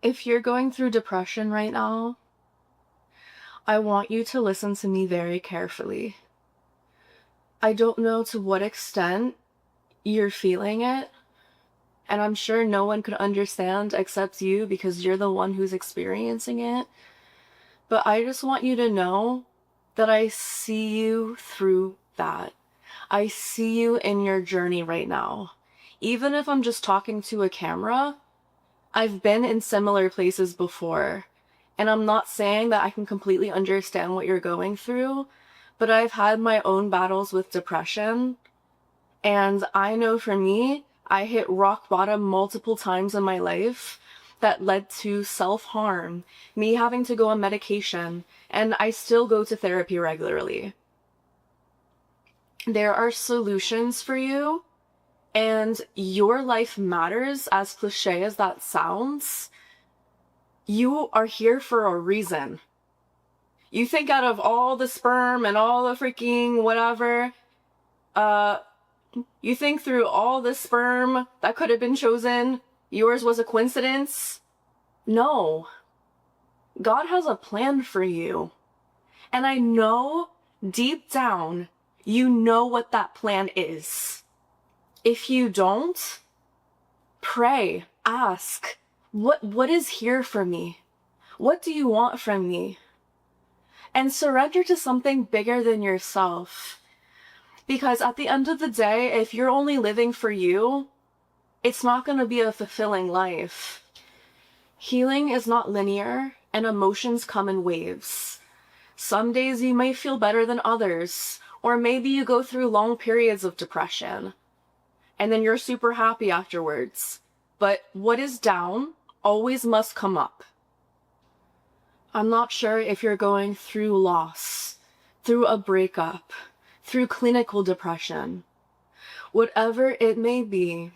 If you're going through depression right now, I want you to listen to me very carefully. I don't know to what extent you're feeling it, and I'm sure no one could understand except you because you're the one who's experiencing it. But I just want you to know that I see you through that. I see you in your journey right now. Even if I'm just talking to a camera, I've been in similar places before, and I'm not saying that I can completely understand what you're going through, but I've had my own battles with depression, and I know for me, I hit rock bottom multiple times in my life that led to self-harm, me having to go on medication, and I still go to therapy regularly. There are solutions for you. And your life matters, as cliche as that sounds. You are here for a reason. You think out of all the sperm and all the freaking whatever, you think through all the sperm that could have been chosen, yours was a coincidence? No. God has a plan for you. And I know deep down, you know what that plan is. If you don't, pray, ask, what is here for me? What do you want from me? And surrender to something bigger than yourself. Because at the end of the day, if you're only living for you, it's not going to be a fulfilling life. Healing is not linear, and emotions come in waves. Some days you may feel better than others, or maybe you go through long periods of depression, and then you're super happy afterwards. But what is down always must come up. I'm not sure if you're going through loss, through a breakup, through clinical depression. Whatever it may be,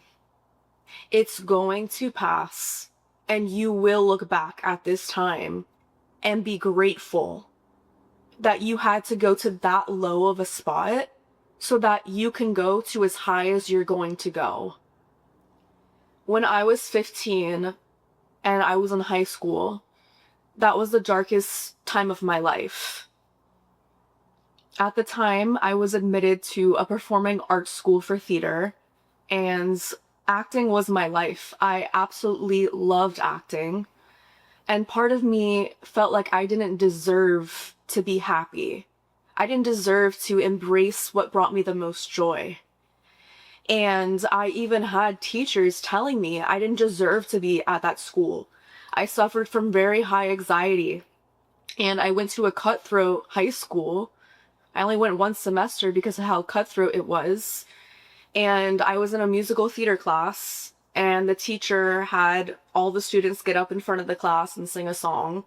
it's going to pass, and you will look back at this time and be grateful that you had to go to that low of a spot so that you can go to as high as you're going to go. When I was 15 and I was in high school, that was the darkest time of my life. At the time, I was admitted to a performing arts school for theater, and acting was my life. I absolutely loved acting, and part of me felt like I didn't deserve to be happy. I didn't deserve to embrace what brought me the most joy. And I even had teachers telling me I didn't deserve to be at that school. I suffered from very high anxiety, and I went to a cutthroat high school. I only went one semester because of how cutthroat it was. And I was in a musical theater class, and the teacher had all the students get up in front of the class and sing a song.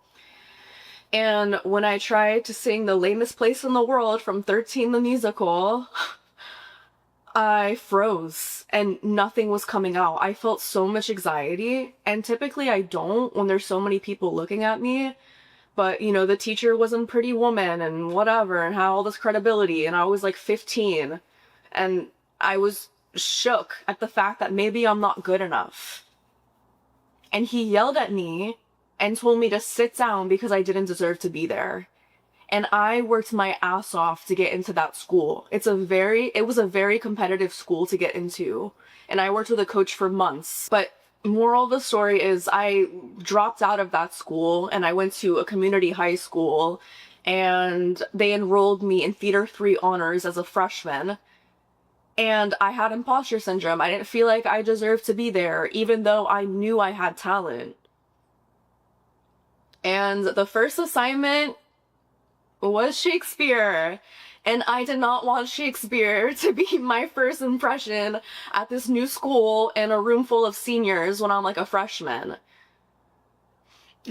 And when I tried to sing The Lamest Place in the World from 13 the musical, I froze and nothing was coming out. I felt so much anxiety, and typically I don't when there's so many people looking at me. But, you know, the teacher was a pretty woman and whatever and had all this credibility, and I was like 15, and I was shook at the fact that maybe I'm not good enough. And he yelled at me and told me to sit down because I didn't deserve to be there. And I worked my ass off to get into that school. It was a very competitive school to get into. And I worked with a coach for months. But moral of the story is I dropped out of that school and I went to a community high school, and they enrolled me in Theater 3 honors as a freshman. And I had imposter syndrome. I didn't feel like I deserved to be there, even though I knew I had talent. And the first assignment was Shakespeare. And I did not want Shakespeare to be my first impression at this new school in a room full of seniors when I'm like a freshman.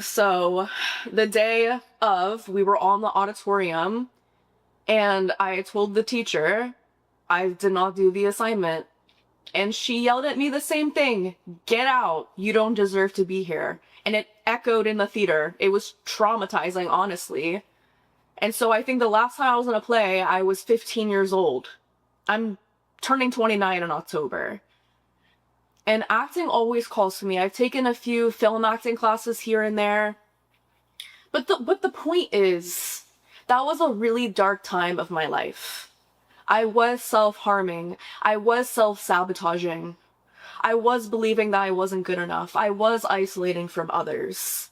So the day of, we were all in the auditorium, and I told the teacher I did not do the assignment. And she yelled at me the same thing. Get out. You don't deserve to be here. And it echoed in the theater. It was traumatizing, honestly. And so I think the last time I was in a play, I was 15 years old. I'm turning 29 in October. And acting always calls to me. I've taken a few film acting classes here and there. But the point is, that was a really dark time of my life. I was self-harming. I was self-sabotaging. I was believing that I wasn't good enough. I was isolating from others.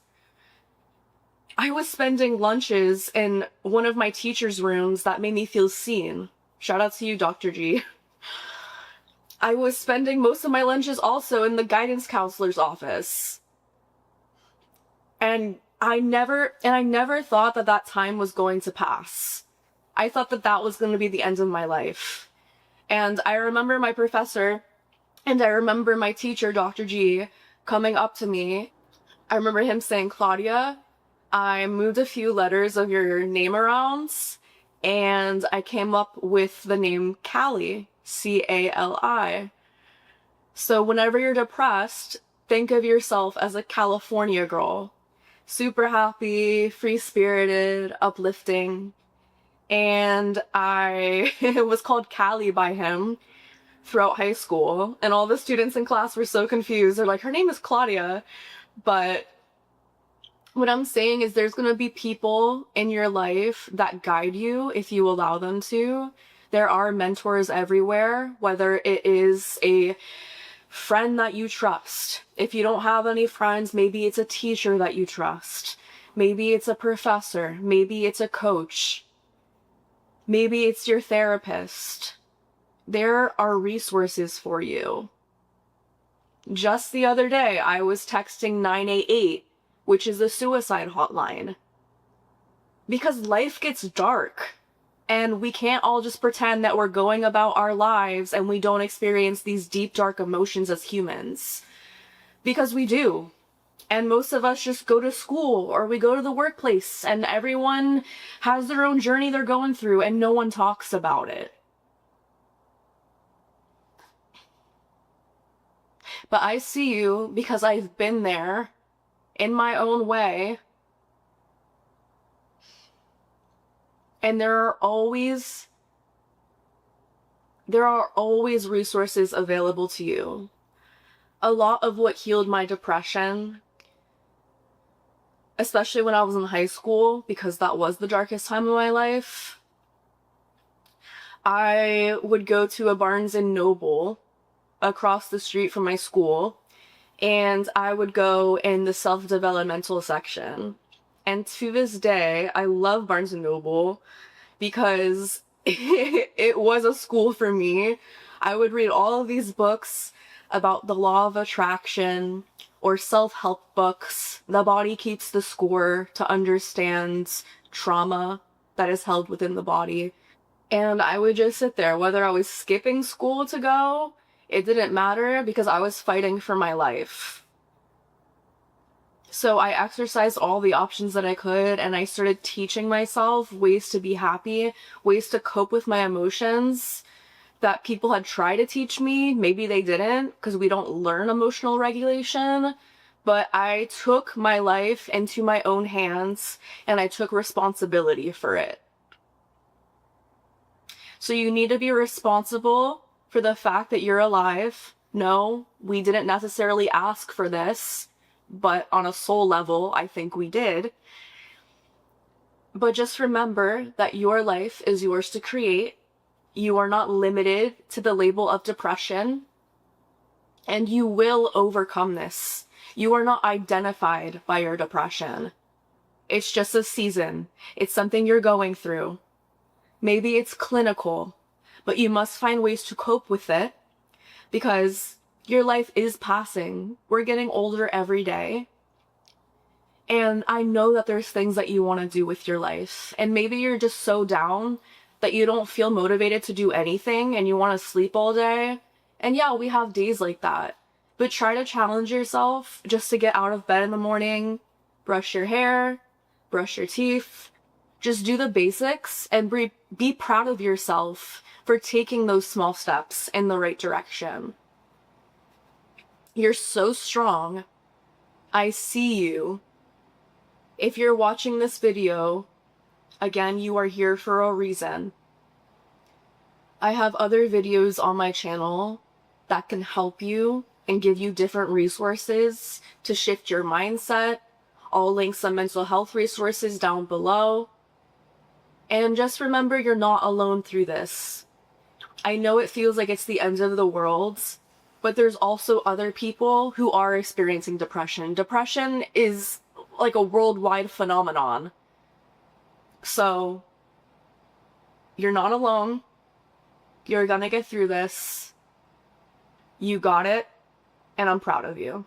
I was spending lunches in one of my teacher's rooms that made me feel seen. Shout out to you, Dr. G. I was spending most of my lunches also in the guidance counselor's office. And I never thought that that time was going to pass. I thought that that was going to be the end of my life. And I remember my professor and I remember my teacher, Dr. G, coming up to me. I remember him saying, "Claudia, I moved a few letters of your name around and I came up with the name Callie, C-A-L-I. So whenever you're depressed, think of yourself as a California girl. Super happy, free-spirited, uplifting." And I was called Callie by him throughout high school, and all the students in class were so confused. They're like, "Her name is Claudia." But what I'm saying is there's going to be people in your life that guide you if you allow them to. There are mentors everywhere, whether it is a friend that you trust. If you don't have any friends, maybe it's a teacher that you trust. Maybe it's a professor. Maybe it's a coach. Maybe it's your therapist. There are resources for you. Just the other day, I was texting 988, which is a suicide hotline. Because life gets dark. And we can't all just pretend that we're going about our lives and we don't experience these deep, dark emotions as humans. Because we do. And most of us just go to school or we go to the workplace and everyone has their own journey they're going through and no one talks about it. But I see you because I've been there in my own way. And there are always resources available to you. A lot of what healed my depression, especially when I was in high school, because that was the darkest time of my life, I would go to a Barnes & Noble across the street from my school, and I would go in the self-developmental section. And to this day, I love Barnes & Noble because it was a school for me. I would read all of these books about the law of attraction or self-help books. The body keeps the score to understand trauma that is held within the body. And I would just sit there, whether I was skipping school to go, it didn't matter because I was fighting for my life. So I exercised all the options that I could, and I started teaching myself ways to be happy, ways to cope with my emotions that people had tried to teach me. Maybe they didn't, because we don't learn emotional regulation. But I took my life into my own hands, and I took responsibility for it. So you need to be responsible for the fact that you're alive. No, we didn't necessarily ask for this, but on a soul level, I think we did. But just remember that your life is yours to create. You are not limited to the label of depression, and you will overcome this. You are not identified by your depression. It's just a season. It's something you're going through. Maybe it's clinical, but you must find ways to cope with it because your life is passing. We're getting older every day. And I know that there's things that you want to do with your life. And maybe you're just so down that you don't feel motivated to do anything and you want to sleep all day. And yeah, we have days like that. But try to challenge yourself just to get out of bed in the morning, brush your hair, brush your teeth. Just do the basics and be proud of yourself for taking those small steps in the right direction. You're so strong. I see you. If you're watching this video, again, you are here for a reason. I have other videos on my channel that can help you and give you different resources to shift your mindset. I'll link some mental health resources down below. And just remember, you're not alone through this. I know it feels like it's the end of the world, but there's also other people who are experiencing depression. Depression is like a worldwide phenomenon. So, you're not alone. You're gonna get through this. You got it, and I'm proud of you.